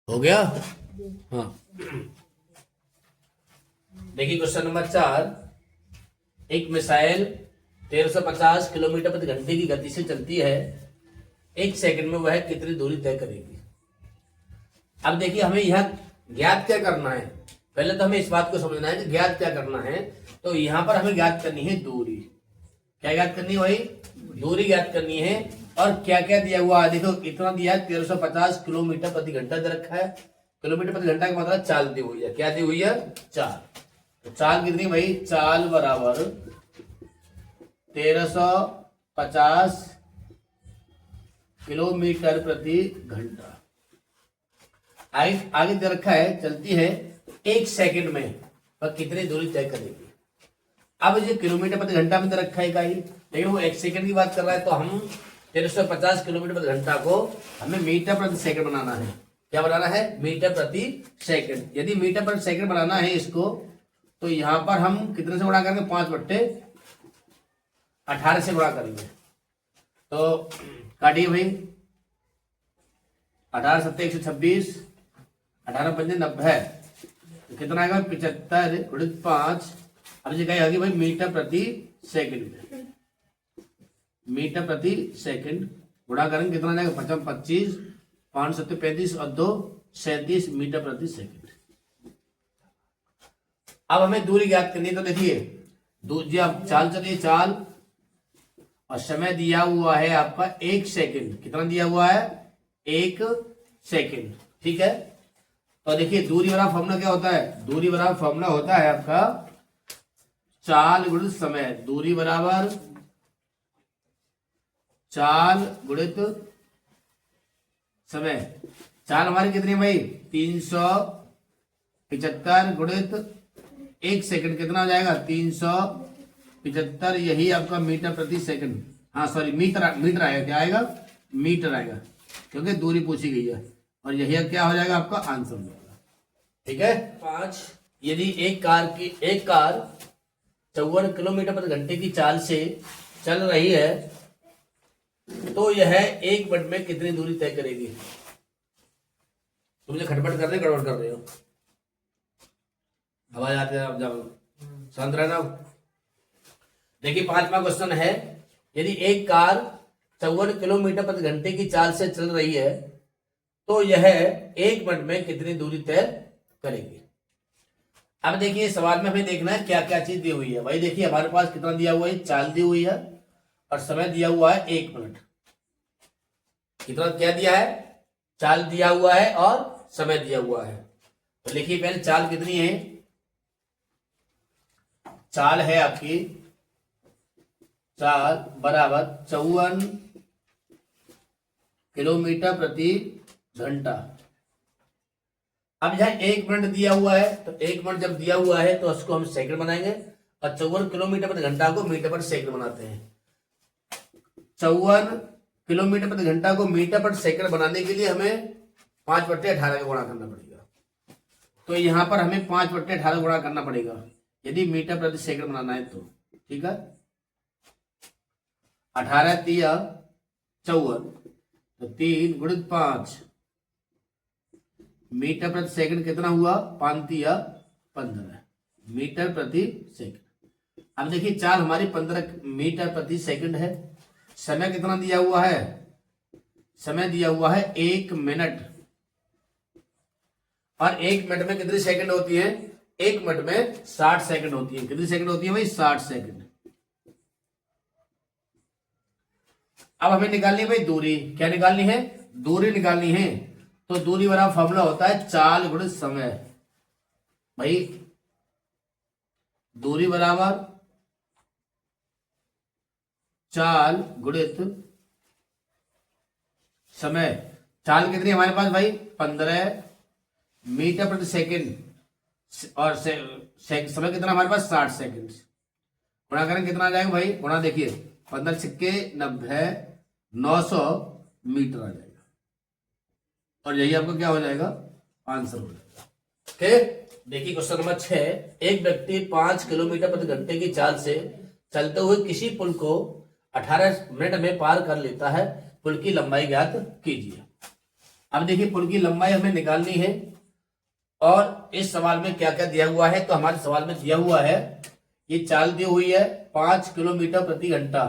हो गया। हाँ, देखिए क्वेश्चन नंबर 4। एक मिसाइल 1350 किलोमीटर प्रति घंटे की गति से चलती है। एक सेकंड में वह कितनी दूरी तय करेगी। अब देखिए हमें यह ज्ञात क्या करना है। पहले तो हमें इस बात को समझना है कि ज्ञात क्या करना है। तो यहां पर हमें ज्ञात करनी है दूरी। क्या ज्ञात करनी है भाई? दूरी ज्ञात करनी है। और क्या क्या दिया हुआ है देखो, इतना दिया है 1350 किलोमीटर प्रति घंटा दे रखा है। किलोमीटर प्रति घंटा का मतलब चाल दी हुई है। क्या दी हुई है? चाल। तो चाल कितनी भाई? चाल बराबर 1350 किलोमीटर प्रति घंटा। आगे दे रखा है चलती है एक सेकंड में वह कितनी दूरी तय करेगी। अब ये किलोमीटर प्रति घंटा में दे रखा है इकाई, लेकिन वो एक सेकंड की बात कर रहा है। तो हम 1350 किलोमीटर प्रति घंटा को हमें मीटर प्रति सेकंड बनाना है। क्या बनाना है? मीटर प्रति सेकंड। यदि मीटर प्रति सेकंड बनाना है इसको, तो यहां पर हम कितने से गुणा करेंगे? 5/18 से गुणा करेंगे। तो काटिए भाई। 18 7 126, 18 5 90, तो कितना आएगा? 75 गुणित 5। अब जगह आगे भाई मीटर प्रति सेकंड में। मीटर प्रति सेकंड गुणा करेंगे कितना जाएगा? 25, 5 7 35 और 2 37 मीटर प्रति सेकंड। अब हमें दूरी ज्ञात करनी है। तो देखिए जी, अब चाल चलिए चाल, और समय दिया हुआ है आपका 1 सेकंड। कितना दिया हुआ है? 1 सेकंड। ठीक है। तो देखिए दूरी बराबर फॉर्मूला क्या होता है? दूरी बराबर फॉर्मूला होता है आपका चाल गुणित समय। दूरी बराबर चाल गुणित समय। चाल हमारी कितनी है भाई? 375 गुणित 1 सेकंड कितना हो जाएगा? 375। यही आपका मीटर प्रति सेकंड, हाँ सॉरी मीटर आएगा। क्या आएगा? मीटर आएगा, क्योंकि दूरी पूछी गई है। और यही क्या हो जाएगा? आपका आंसर हो जाएगा। ठीक है। 5, यदि एक कार 54 किलोमीटर प्रति घंटे की चाल से चल रही है, तो यह 1 मिनट में कितनी दूरी तय करेगी। तुम मुझे खटपट कर रहे, गड़बड़ कर रहे हो, आवाज आती है, आप जाओ शांत रहना। देखिए 5वां क्वेश्चन है, यदि एक कार 54 किलोमीटर प्रति घंटे की चाल से चल रही है, तो यह 1 मिनट में कितनी दूरी तय करेगी। अब देखिए सवाल में हमें देखना है क्या क्या चीज दी हुई है। भाई देखिए हमारे पास कितना दिया हुआ है? चाल दी हुई है और समय दिया हुआ है 1 मिनट। कितना क्या दिया है? चाल दिया हुआ है और समय दिया हुआ है। तो लिखिए पहले चाल कितनी है। चाल है आपकी, चाल बराबर 54 किलोमीटर प्रति घंटा। अब यह 1 मिनट दिया हुआ है, तो 1 मिनट जब दिया हुआ है तो उसको हम सेकंड बनाएंगे, और 54 किलोमीटर प्रति घंटा को मीटर पर सेकंड बनाते हैं। 54 किलोमीटर प्रति घंटा को मीटर पर सेकंड बनाने के लिए हमें 5/18 का गुणा करना पड़ेगा। तो यहां पर हमें 5/18 गुणा करना पड़ेगा यदि मीटर प्रति सेकंड बनाना है तो। ठीक है। 18 तिया 54, तो 3 गुणित 5 मीटर प्रति सेकंड कितना हुआ? 5 तिया 15 मीटर प्रति सेकंड। अब देखिए चाल हमारी 15 मीटर प्रति सेकंड है। समय कितना दिया हुआ है? समय दिया हुआ है 1 मिनट। और 1 मिनट में कितनी सेकंड होती है? 1 मिनट में 60 सेकंड होती है। कितनी सेकंड होती है भाई? 60 सेकंड। अब हमें निकालनी है भाई दूरी। क्या निकालनी है? दूरी निकालनी है। तो दूरी बराबर फॉर्मूला होता है चाल गुणित समय। भाई दूरी बराबर चाल गुणित समय। चाल कितनी हमारे पास भाई? 15 मीटर प्रति सेकंड, और समय कितना हमारे पास? 60 सेकंड। गुणा करेंगे कितना आ जाएगा भाई? गुणा देखिए 15 सिक्के 90, 900 मीटर आ जाएगा। और यही आपका क्या हो जाएगा? आंसर हो जाएगा। ठीक। देखिए क्वेश्चन नंबर 6, एक व्यक्ति 5 किलोमीटर प्रति घंटे की चाल से चलते हुए किसी पुल को 18 मिनट में पार कर लेता है। पुल की लंबाई ज्ञात कीजिए। अब देखिए पुल की लंबाई हमें निकालनी है, और इस सवाल में क्या क्या दिया हुआ है। तो हमारे सवाल में दिया हुआ है, ये चाल दी हुई है 5 किलोमीटर प्रति घंटा।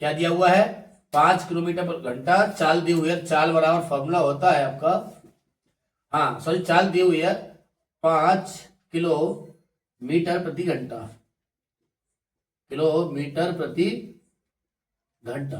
क्या दिया हुआ है? 5 किलोमीटर प्रति घंटा चाल दी हुई है। चाल बराबर फॉर्मूला होता है आपका, हाँ सॉरी, चाल दी हुई है 5 किलोमीटर प्रति घंटा, किलोमीटर प्रति घंटा।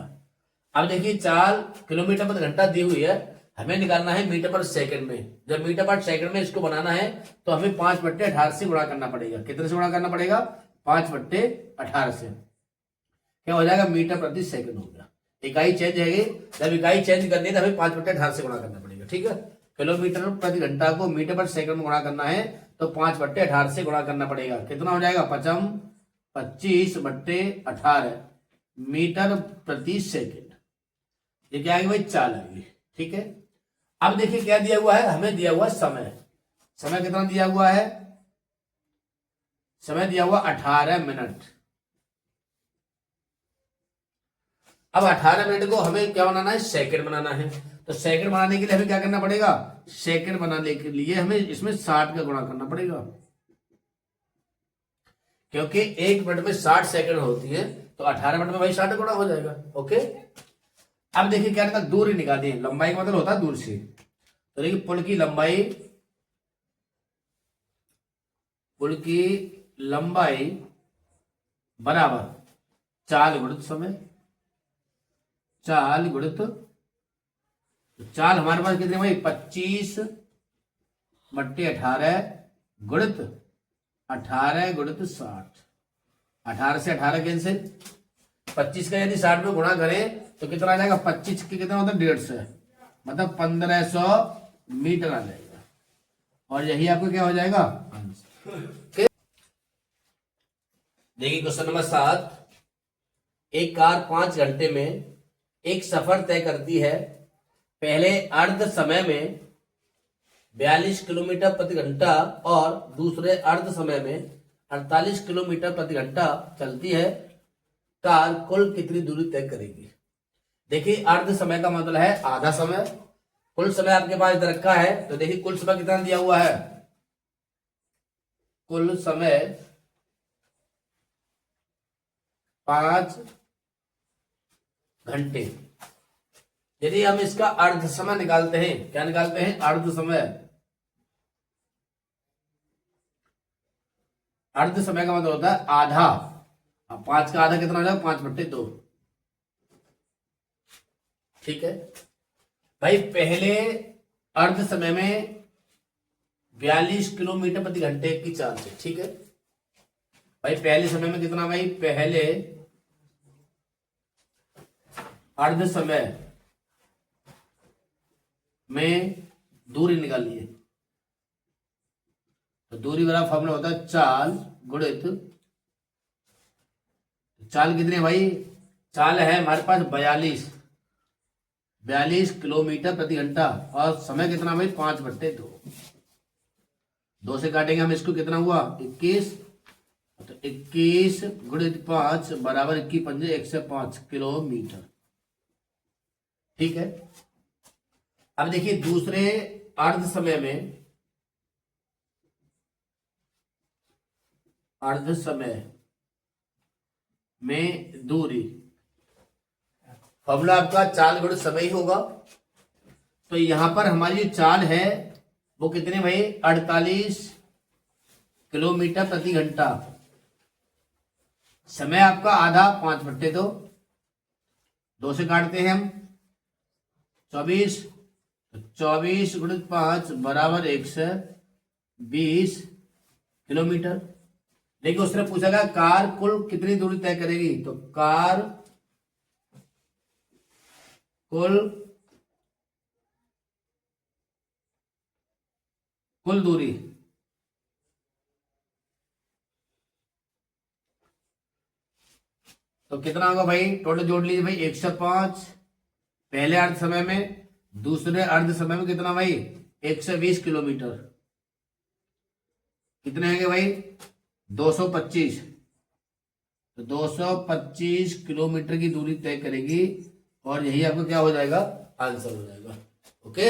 अब देखिए चाल किलोमीटर प्रति घंटा दी हुई है, हमें निकालना है मीटर पर सेकंड में। जब मीटर पर सेकंड में इसको बनाना है तो हमें 5/18 से गुणा करना पड़ेगा। कितने से गुणा करना पड़ेगा? 5/18 से। क्या हो जाएगा? मीटर प्रति सेकंड हो गया। इकाई चेंज है, जब इकाई चेंज करनी है तो हमें 5/18 से गुणा करना पड़ेगा। ठीक है, किलोमीटर प्रति घंटा को मीटर पर सेकंड में गुणा करना है तो 5/18 से गुणा करना पड़ेगा। कितना हो जाएगा? 25/18 मीटर प्रति सेकंड। ये क्या आएगी भाई? चाल आएगी। ठीक है, अब देखिए क्या दिया हुआ है, हमें दिया हुआ समय। समय कितना दिया हुआ है? समय दिया हुआ 18 मिनट। अब 18 मिनट को हमें क्या बनाना है? सेकंड बनाना है। तो सेकंड बनाने के लिए हमें क्या करना पड़ेगा? सेकंड बनाने के लिए हमें इसमें 60 का गुणा करना पड़ेगा, क्योंकि 1 मिनट में 60 सेकंड होती है, तो 18 मिनट में भाई 60 गुणा हो जाएगा। ओके, अब देखिए क्या निकाल, दूरी निकाली है। लंबाई का मतलब होता है दूर से। तो देखिए पुल की लंबाई बराबर चाल गुणित समय। चाल गुणित, चाल हमारे पास कितने भाई? 25/18 गुणित 18 गुणित 60। 18 से 18 कैंसिल, 25 का यदि 60 में गुणा करें तो कितना आ जाएगा? 25 के कितना होता है? 150, मतलब 1500 मीटर आ जाएगा। और यही आपको क्या हो जाएगा? आंसर। देखिए क्वेश्चन नंबर 7, एक कार 5 घंटे में एक सफर तय करती है। पहले अर्ध समय में 42 किलोमीटर प्रति घंटा और दूसरे अर्ध समय में 48 किलोमीटर प्रति घंटा चलती है। कार कुल कितनी दूरी तय करेगी? देखिए अर्ध समय का मतलब है आधा समय। कुल समय आपके पास इधर रखा है, तो देखिए कुल समय कितना दिया हुआ है? कुल समय 5 घंटे। यदि हम इसका अर्ध समय निकालते हैं, क्या निकालते हैं? अर्ध समय। अर्ध समय का मतलब होता है आधा। अब 5 का आधा कितना हो जाएगा? 5/2। ठीक है भाई, पहले अर्ध समय में 42 किलोमीटर प्रति घंटे की चाल से। ठीक है भाई, पहले समय में कितना भाई? पहले अर्ध समय में दूरी निकालिए, तो दूरी वाला फॉर्मूला होता है चाल गुणित, चाल कितनी है भाई? चाल है हमारे पास 42 किलोमीटर प्रति घंटा, और समय कितना भाई? 5/2। 2 से काटेंगे हम इसको, कितना हुआ? 21। तो 21 गुणित 5 बराबर 21×5 105 किलोमीटर। ठीक है, अब देखिए दूसरे अर्ध समय में दूरी, फॉर्मूला आपका चाल गुणित समय ही होगा। तो यहां पर हमारी जो चाल है वो कितने भाई? 48 किलोमीटर प्रति घंटा। समय आपका आधा, 5/2। 2 से काटते हैं हम, 24। 24 गुणित 5 बराबर 120 किलोमीटर। देखिए उसने पूछा था कार कुल कितनी दूरी तय करेगी, तो कार कुल दूरी, तो कितना होगा भाई? टोटल जोड़ लीजिए भाई, 105 पहले अर्ध समय में, दूसरे अर्ध समय में कितना भाई? 120 किलोमीटर। कितने होंगे भाई? 225। तो 225 किलोमीटर की दूरी तय करेगी, और यही आपको क्या हो जाएगा? आंसर हो जाएगा। ओके।